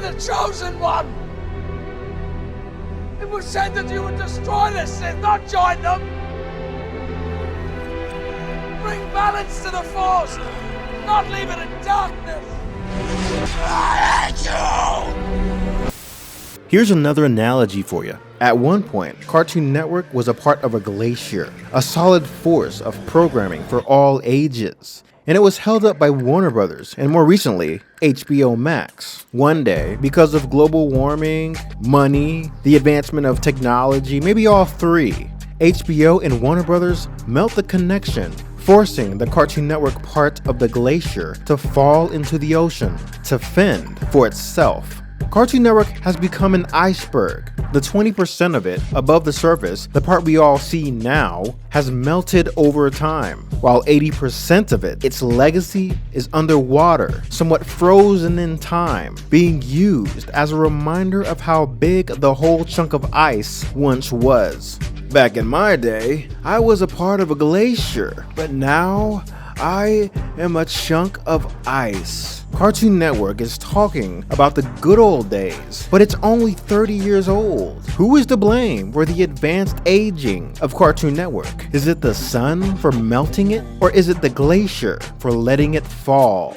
were the chosen one! It was said that you would destroy the Sith, not join them! Bring balance to the Force, not leave it in darkness! I hate you! Here's another analogy for you. At one point, Cartoon Network was a part of a glacier, a solid force of programming for all ages. And it was held up by Warner Bros. And more recently, HBO Max. One day, because of global warming, money, the advancement of technology, maybe all three, HBO and Warner Bros. Melt the connection, forcing the Cartoon Network part of the glacier to fall into the ocean, to fend for itself. Cartoon Network has become an iceberg. The 20% of it above the surface, the part we all see now, has melted over time, while 80% of it, its legacy, is underwater, somewhat frozen in time, being used as a reminder of how big the whole chunk of ice once was. Back in my day, I was a part of a glacier, but now I am a chunk of ice. Cartoon Network is talking about the good old days, but it's only 30 years old. Who is to blame for the advanced aging of Cartoon Network? Is it the sun for melting it, or is it the glacier for letting it fall?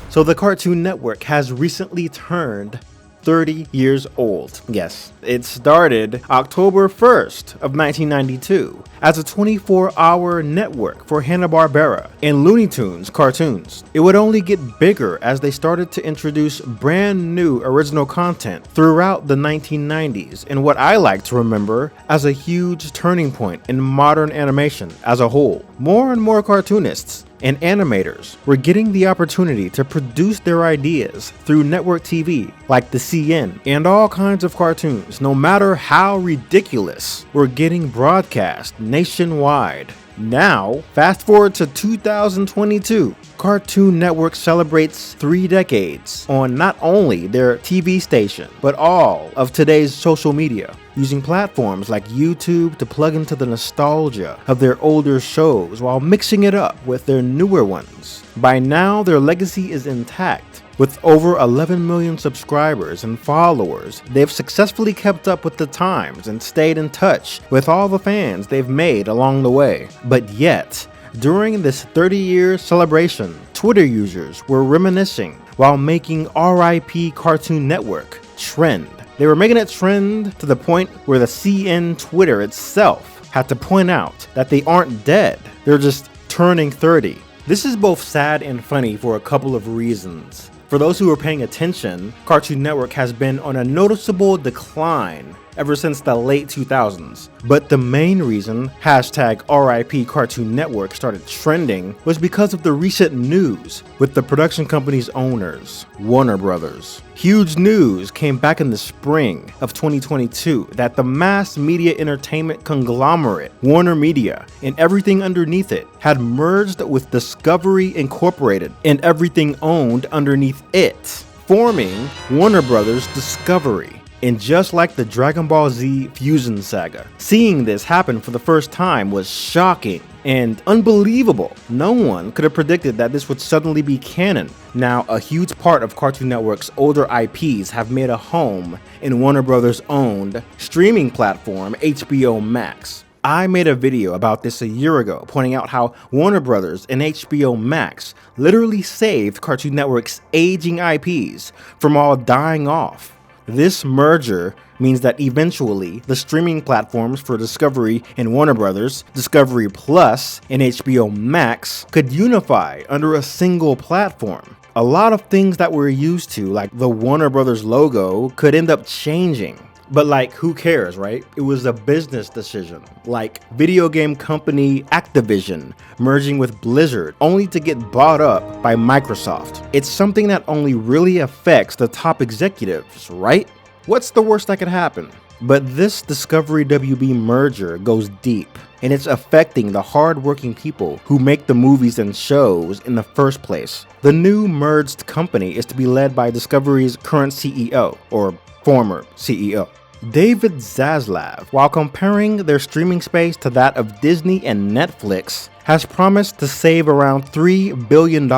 So the Cartoon Network has recently turned 30 years old. Yes, it started October 1st of 1992 as a 24-hour network for Hanna-Barbera and Looney Tunes cartoons. It would only get bigger as they started to introduce brand new original content throughout the 1990s in what I like to remember as a huge turning point in modern animation as a whole. More and more cartoonists and animators were getting the opportunity to produce their ideas through network TV like the CN, and all kinds of cartoons, no matter how ridiculous, were getting broadcast nationwide. Now, fast forward to 2022, Cartoon Network celebrates 3 decades on not only their TV station, but all of today's social media, using platforms like YouTube to plug into the nostalgia of their older shows while mixing it up with their newer ones. By now, their legacy is intact. With over 11 million subscribers and followers, they've successfully kept up with the times and stayed in touch with all the fans they've made along the way. But yet, during this 30-year celebration, Twitter users were reminiscing while making RIP Cartoon Network trend. They were making it trend to the point where the CN Twitter itself had to point out that they aren't dead, they're just turning 30. This is both sad and funny for a couple of reasons. For those who are paying attention, Cartoon Network has been on a noticeable decline ever since the late 2000s. But the main reason #RIP Cartoon Network started trending was because of the recent news with the production company's owners, Warner Bros. Huge news came back in the spring of 2022 that the mass media entertainment conglomerate, Warner Media, and everything underneath it had merged with Discovery Incorporated and everything owned underneath it, forming Warner Bros. Discovery. And just like the Dragon Ball Z Fusion saga, seeing this happen for the first time was shocking and unbelievable. No one could have predicted that this would suddenly be canon. Now, a huge part of Cartoon Network's older IPs have made a home in Warner Bros. Owned streaming platform HBO Max. I made a video about this a year ago, pointing out how Warner Bros. And HBO Max literally saved Cartoon Network's aging IPs from all dying off. This merger means that eventually the streaming platforms for Discovery and Warner Bros., Discovery Plus and HBO Max, could unify under a single platform. A lot of things that we're used to, like the Warner Bros. Logo, could end up changing. But like, who cares, right? It was a business decision, like video game company Activision merging with Blizzard only to get bought up by Microsoft. It's something that only really affects the top executives, right? What's the worst that could happen? But this Discovery WB merger goes deep, and it's affecting the hard-working people who make the movies and shows in the first place. The new merged company is to be led by Discovery's current CEO, or former CEO, David Zaslav. While comparing their streaming space to that of Disney and Netflix, has promised to save around $3 billion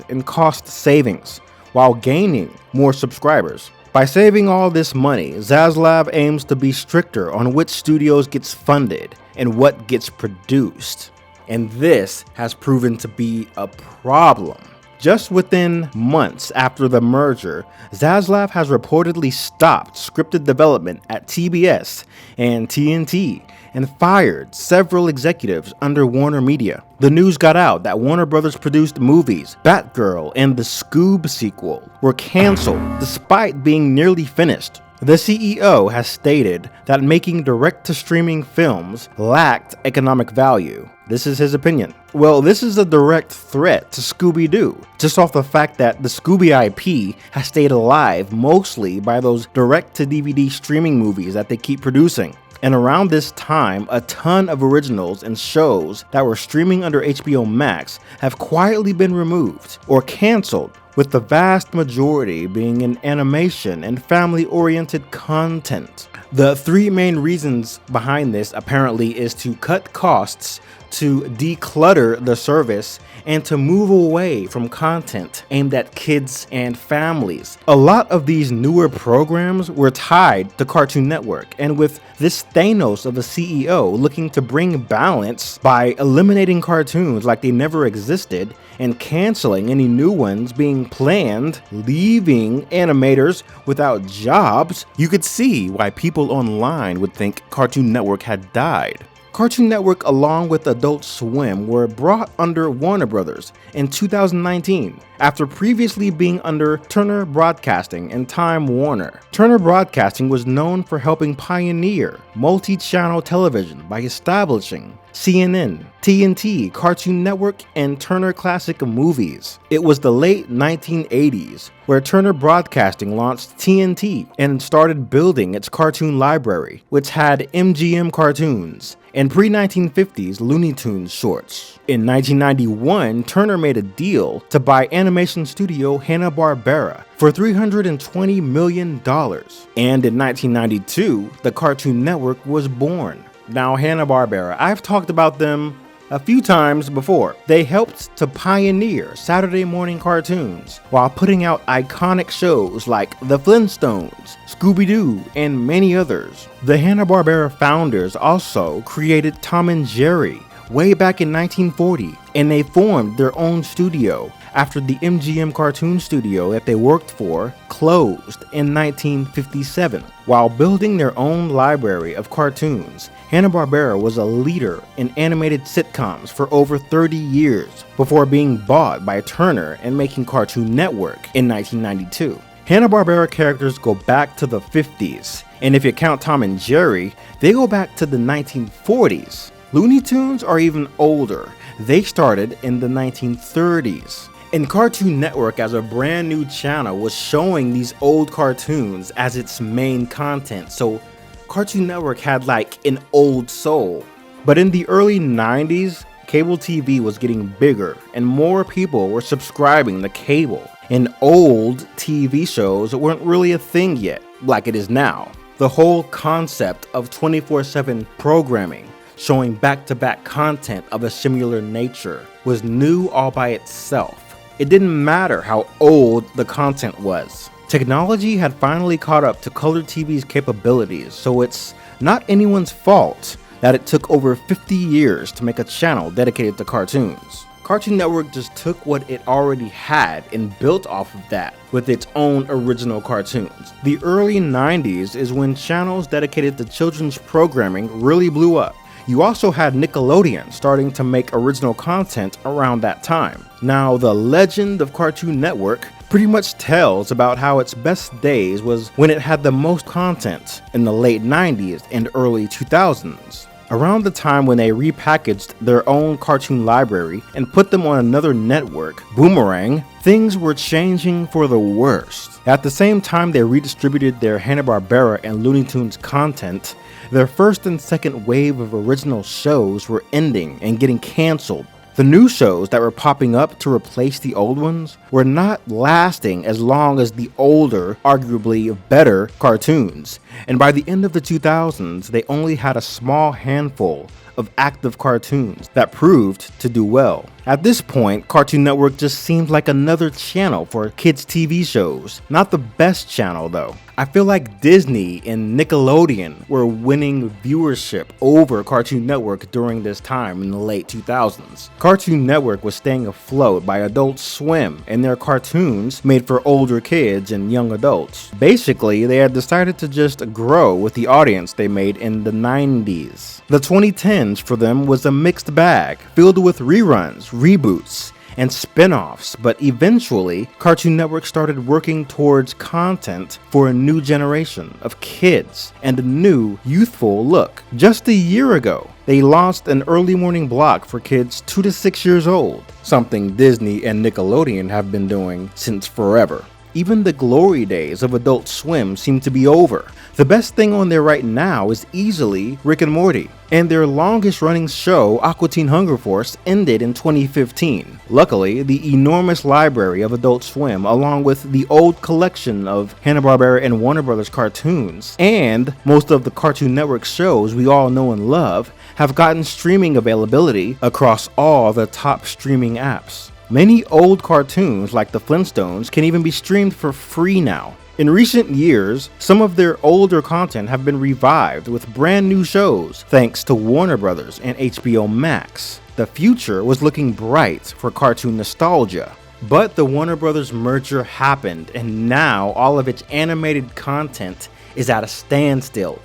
in cost savings, while gaining more subscribers. By saving all this money, Zaslav aims to be stricter on which studios gets funded and what gets produced. And this has proven to be a problem. Just within months after the merger, Zaslav has reportedly stopped scripted development at TBS and TNT and fired several executives under Warner Media. The news got out that Warner Bros produced movies Batgirl and the Scoob sequel were canceled despite being nearly finished. The CEO has stated that making direct-to-streaming films lacked economic value. This is his opinion. Well, this is a direct threat to Scooby-Doo, just off the fact that the Scooby IP has stayed alive mostly by those direct-to-DVD streaming movies that they keep producing. And around this time, a ton of originals and shows that were streaming under HBO Max have quietly been removed or canceled, with the vast majority being in animation and family-oriented content. The three main reasons behind this apparently is to cut costs, to declutter the service, and to move away from content aimed at kids and families. A lot of these newer programs were tied to Cartoon Network, and with this Thanos of a CEO looking to bring balance by eliminating cartoons like they never existed and canceling any new ones being planned, leaving animators without jobs, you could see why people online would think Cartoon Network had died. Cartoon Network along with Adult Swim were brought under Warner Bros. In 2019 after previously being under Turner Broadcasting and Time Warner. Turner Broadcasting was known for helping pioneer multi-channel television by establishing CNN, TNT, Cartoon Network, and Turner Classic Movies. It was the late 1980s where Turner Broadcasting launched TNT and started building its cartoon library, which had MGM cartoons and pre-1950s Looney Tunes shorts. In 1991, Turner made a deal to buy animation studio Hanna-Barbera for $320 million. And in 1992, the Cartoon Network was born. Now, Hanna-Barbera, I've talked about them a few times before. They helped to pioneer Saturday morning cartoons while putting out iconic shows like The Flintstones, Scooby-Doo, and many others. The Hanna-Barbera founders also created Tom and Jerry way back in 1940, and they formed their own studio after the MGM cartoon studio that they worked for closed in 1957. While building their own library of cartoons, Hanna-Barbera was a leader in animated sitcoms for over 30 years before being bought by Turner and making Cartoon Network in 1992. Hanna-Barbera characters go back to the 50s, and if you count Tom and Jerry, they go back to the 1940s. Looney Tunes are even older. They started in the 1930s. And Cartoon Network as a brand new channel was showing these old cartoons as its main content, so Cartoon Network had like an old soul. But in the early 90s, cable TV was getting bigger and more people were subscribing to cable, and old TV shows weren't really a thing yet like it is now. The whole concept of 24/7 programming showing back-to-back content of a similar nature was new all by itself. It didn't matter how old the content was. Technology had finally caught up to color TV's capabilities, so it's not anyone's fault that it took over 50 years to make a channel dedicated to cartoons. Cartoon Network just took what it already had and built off of that with its own original cartoons. The early 90s is when channels dedicated to children's programming really blew up. You also had Nickelodeon starting to make original content around that time. Now, the legend of Cartoon Network pretty much tells about how its best days was when it had the most content in the late 90s and early 2000s. Around the time when they repackaged their own cartoon library and put them on another network, Boomerang, things were changing for the worst. At the same time they redistributed their Hanna-Barbera and Looney Tunes content, their first and second wave of original shows were ending and getting canceled. The new shows that were popping up to replace the old ones were not lasting as long as the older, arguably better cartoons, and by the end of the 2000s, they only had a small handful of active cartoons that proved to do well. At this point, Cartoon Network just seemed like another channel for kids' TV shows. Not the best channel though. I feel like Disney and Nickelodeon were winning viewership over Cartoon Network during this time in the late 2000s. Cartoon Network was staying afloat by Adult Swim and their cartoons made for older kids and young adults. Basically, they had decided to just grow with the audience they made in the 90s. The 2010s for them was a mixed bag, filled with reruns, reboots, and spin-offs, but eventually Cartoon Network started working towards content for a new generation of kids and a new youthful look. Just a year ago, they launched an early morning block for kids 2 to 6 years old, something Disney and Nickelodeon have been doing since forever. Even the glory days of Adult Swim seem to be over. The best thing on there right now is easily Rick and Morty, and their longest running show, Aqua Teen Hunger Force, ended in 2015. Luckily, the enormous library of Adult Swim, along with the old collection of Hanna-Barbera and Warner Bros cartoons, and most of the Cartoon Network shows we all know and love, have gotten streaming availability across all the top streaming apps. Many old cartoons like the Flintstones can even be streamed for free now. In recent years, some of their older content have been revived with brand new shows thanks to Warner Bros. And HBO Max. The future was looking bright for cartoon nostalgia. But the Warner Bros. Merger happened, and now all of its animated content is at a standstill.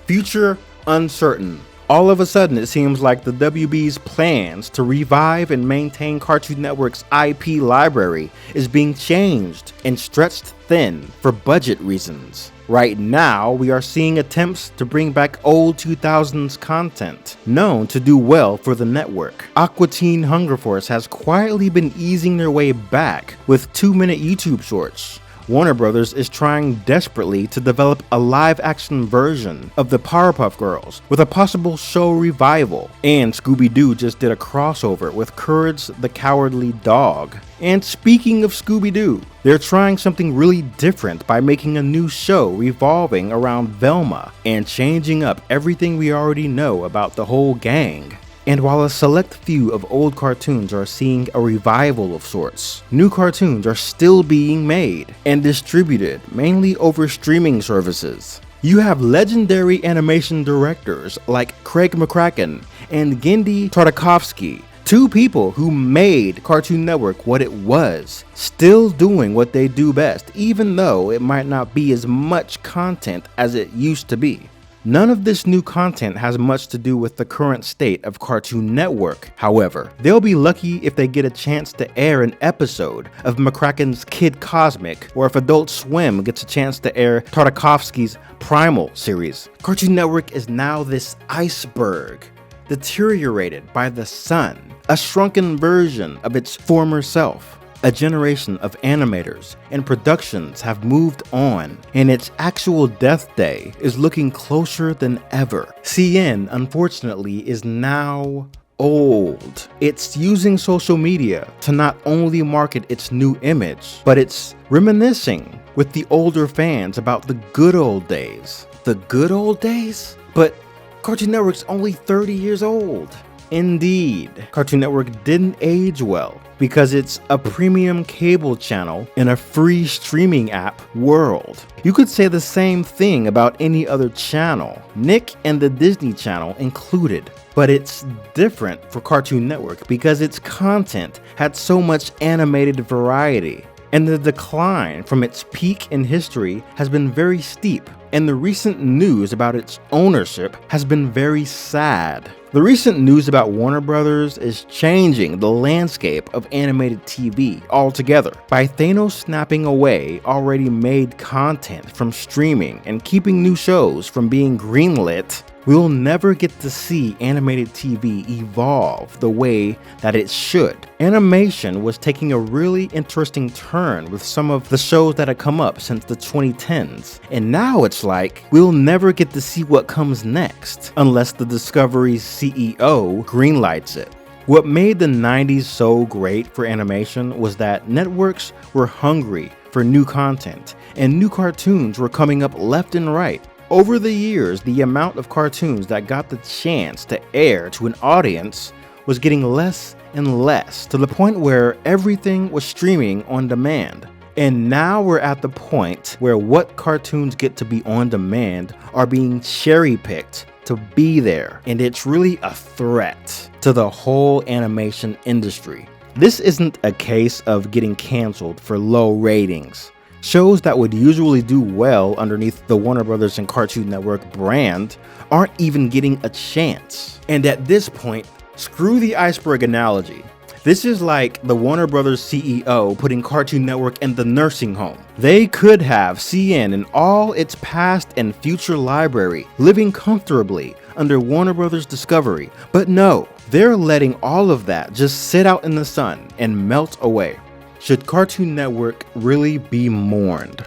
Future uncertain. All of a sudden, it seems like the WB's plans to revive and maintain Cartoon Network's IP library is being changed and stretched thin for budget reasons. Right now, we are seeing attempts to bring back old 2000s content, known to do well for the network. Aqua Teen Hunger Force has quietly been easing their way back with 2-minute YouTube shorts. Warner Bros. Is trying desperately to develop a live-action version of the Powerpuff Girls with a possible show revival, and Scooby-Doo just did a crossover with Courage the Cowardly Dog. And speaking of Scooby-Doo, they're trying something really different by making a new show revolving around Velma and changing up everything we already know about the whole gang. And while a select few of old cartoons are seeing a revival of sorts, new cartoons are still being made and distributed mainly over streaming services. You have legendary animation directors like Craig McCracken and Genndy Tartakovsky, two people who made Cartoon Network what it was, still doing what they do best, even though it might not be as much content as it used to be. None of this new content has much to do with the current state of Cartoon Network, however. They'll be lucky if they get a chance to air an episode of McCracken's Kid Cosmic, or if Adult Swim gets a chance to air Tartakovsky's Primal series. Cartoon Network is now this iceberg, deteriorated by the sun, a shrunken version of its former self. A generation of animators and productions have moved on, and its actual death day is looking closer than ever. CN, unfortunately, is now old. It's using social media to not only market its new image, but it's reminiscing with the older fans about the good old days. The good old days? But Cartoon Network's only 30 years old. Indeed, Cartoon Network didn't age well because it's a premium cable channel in a free streaming app world. You could say the same thing about any other channel, Nick and the Disney Channel included. But it's different for Cartoon Network because its content had so much animated variety. And the decline from its peak in history has been very steep, and the recent news about its ownership has been very sad. The recent news about Warner Bros. Is changing the landscape of animated TV altogether. By Thanos snapping away already made content from streaming and keeping new shows from being greenlit, we'll never get to see animated TV evolve the way that it should. Animation was taking a really interesting turn with some of the shows that had come up since the 2010s, and now it's like we'll never get to see what comes next unless the Discovery's CEO greenlights it. What made the 90s so great for animation was that networks were hungry for new content, and new cartoons were coming up left and right. Over the years, the amount of cartoons that got the chance to air to an audience was getting less and less, to the point where everything was streaming on demand. And now we're at the point where what cartoons get to be on demand are being cherry-picked to be there, and it's really a threat to the whole animation industry. This isn't a case of getting canceled for low ratings. Shows that would usually do well underneath the Warner Bros. And Cartoon Network brand aren't even getting a chance. And at this point, screw the iceberg analogy. This is like the Warner Bros. CEO putting Cartoon Network in the nursing home. They could have CN in all its past and future library, living comfortably under Warner Bros. Discovery. But no, they're letting all of that just sit out in the sun and melt away. Should Cartoon Network really be mourned?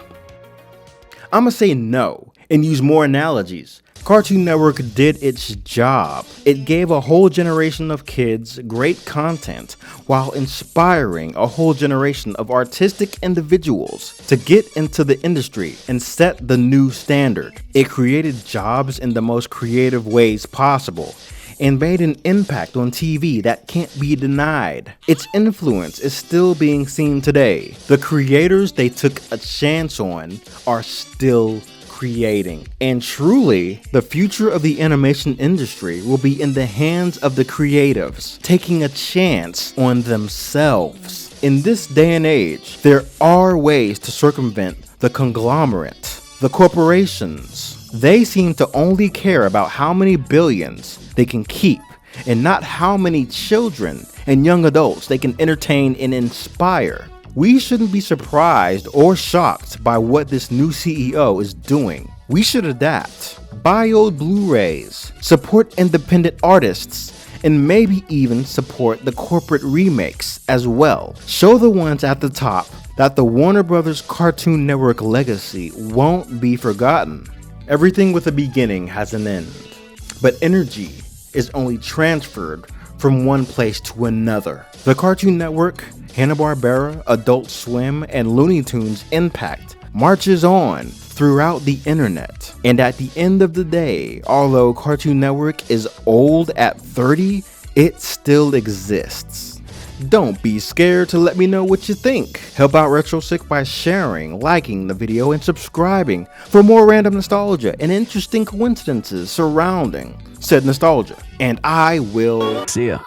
I'ma say no and use more analogies. Cartoon Network did its job. It gave a whole generation of kids great content while inspiring a whole generation of artistic individuals to get into the industry and set the new standard. It created jobs in the most creative ways possible and made an impact on TV that can't be denied. Its influence is still being seen today. The creators they took a chance on are still creating. And truly, the future of the animation industry will be in the hands of the creatives, taking a chance on themselves. In this day and age, there are ways to circumvent the conglomerate, the corporations. They seem to only care about how many billions they can keep and not how many children and young adults they can entertain and inspire. We shouldn't be surprised or shocked by what this new CEO is doing. We should adapt, buy old Blu-rays, support independent artists, and maybe even support the corporate remakes as well. Show the ones at the top that the Warner Bros. Cartoon Network legacy won't be forgotten. Everything with a beginning has an end, but energy is only transferred from one place to another. The Cartoon Network, Hanna-Barbera, Adult Swim, and Looney Tunes impact marches on throughout the internet. And at the end of the day, although Cartoon Network is old at 30, it still exists. Don't be scared to let me know what you think. Help out RetroSick by sharing, liking the video, and subscribing for more random nostalgia and interesting coincidences surrounding said nostalgia. And I will see ya.